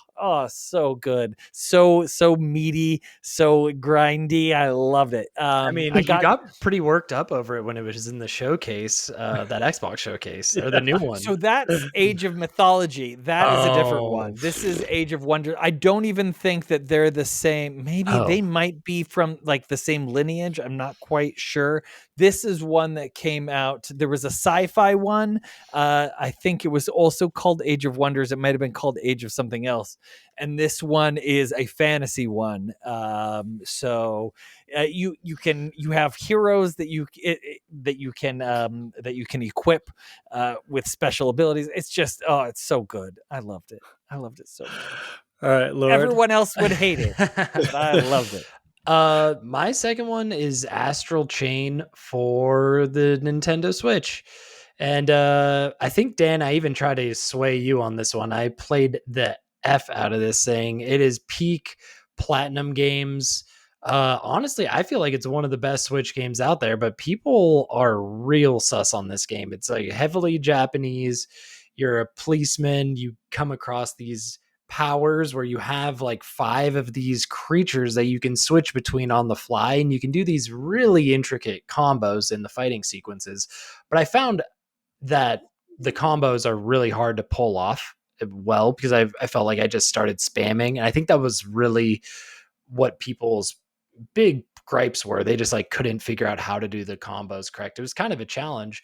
so good. So meaty, so grindy. I loved it. I mean, you got pretty worked up over it when it was in the showcase, that Xbox showcase, or the new one. So that's Age of Mythology. That is a different one. This is Age of Wonder. I don't even think that they're the same. Maybe they might be from like the same lineage. I'm not quite sure. This is one that came out. There was a sci-fi one. I think it was also called Age of Wonders. It might have been called Age of something else. And this one is a fantasy one. You have heroes that you can equip with special abilities. It's just it's so good. I loved it so much. All right, Lord. Everyone else would hate it, but I loved it. My second one is Astral Chain for the Nintendo Switch. And I think, Dan, I even tried to sway you on this one. I played the F out of this thing. It is peak platinum games. Honestly, I feel like it's one of the best Switch games out there, but people are real sus on this game. It's like heavily Japanese. You're a policeman. You come across these powers where you have like 5 of these creatures that you can switch between on the fly, and you can do these really intricate combos in the fighting sequences. But I found that the combos are really hard to pull off well because I felt like I just started spamming, and I think that was really what people's big gripes were. They just like couldn't figure out how to do the combos correct. It was kind of a challenge,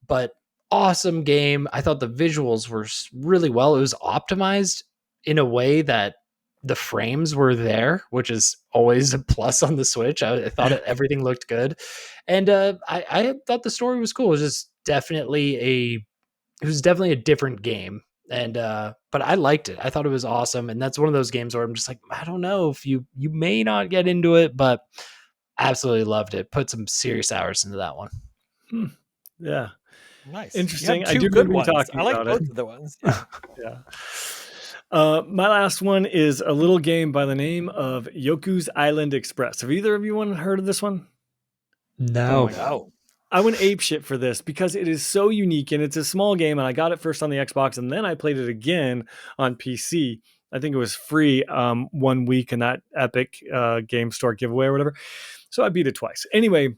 but awesome game. I thought the visuals were really well. It was optimized in a way that the frames were there, which is always a plus on the Switch. I thought everything looked good. And I thought the story was cool. It was definitely a different game. And but I liked it. I thought it was awesome, and that's one of those games where I'm just like, I don't know if you may not get into it, but absolutely loved it. Put some serious hours into that one. Yeah. Nice. Interesting. I Two do good remember you ones. talking I like about both it. of the ones. Yeah. My last one is a little game by the name of Yoku's Island Express. Have either of you heard of this one? No. No. I went apeshit for this because it is so unique, and it's a small game, and I got it first on the Xbox, and then I played it again on PC. I think it was free 1 week in that Epic Game Store giveaway or whatever. So I beat it twice. Anyway,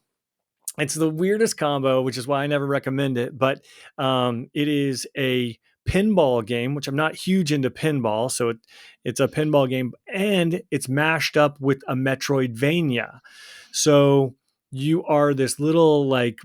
it's the weirdest combo, which is why I never recommend it, but it is a pinball game, which I'm not huge into pinball, so it's a pinball game, and it's mashed up with a Metroidvania. So you are this little like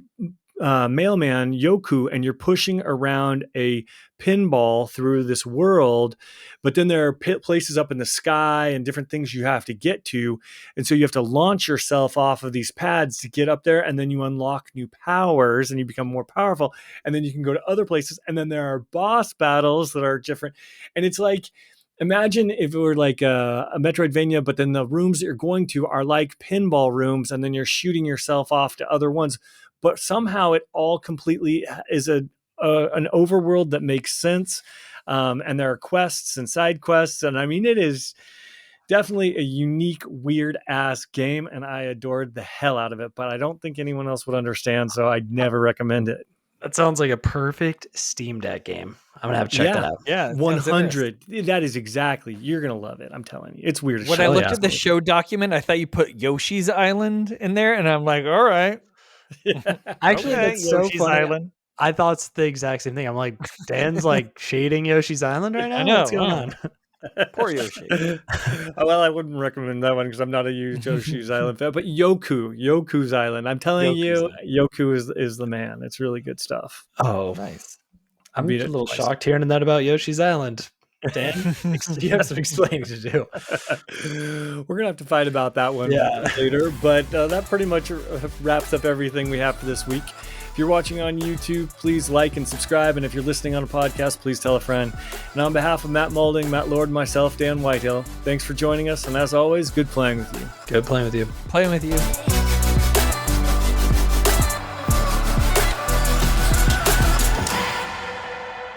mailman Yoku, and you're pushing around a pinball through this world, but then there are places up in the sky and different things you have to get to, and so you have to launch yourself off of these pads to get up there, and then you unlock new powers and you become more powerful, and then you can go to other places, and then there are boss battles that are different, and it's like, imagine if it were like a Metroidvania, but then the rooms that you're going to are like pinball rooms, and then you're shooting yourself off to other ones. But somehow it all completely is an overworld that makes sense. And there are quests and side quests. And I mean, it is definitely a unique, weird ass game. And I adored the hell out of it, but I don't think anyone else would understand. So I'd never recommend it. That sounds like a perfect Steam Deck game. I'm gonna have to check that out. Yeah, 100. That is exactly. You're gonna love it. I'm telling you, it's weird. When I looked at the show document, I thought you put Yoshi's Island in there, and I'm like, all right. Actually, Okay, that's so Yoshi's funny. Island. I thought it's the exact same thing. I'm like, Dan's like shading Yoshi's Island right now. I know. What's going on? Poor Yoshi. Well, I wouldn't recommend that one because I'm not a huge Yoshi's Island fan. But Yoku's Island. I'm telling you, Yoku is the man. It's really good stuff. Oh, nice. I'm a little shocked hearing that about Yoshi's Island. Dan, you have some explaining to do. We're gonna have to fight about that one later, but that pretty much wraps up everything we have for this week. If you're watching on YouTube, please like and subscribe, and if you're listening on a podcast, please tell a friend. And on behalf of Matt Moulding, Matt Lord, and myself, Dan Whitehill, thanks for joining us, and as always, good playing with you. Good playing with you. Playing with you.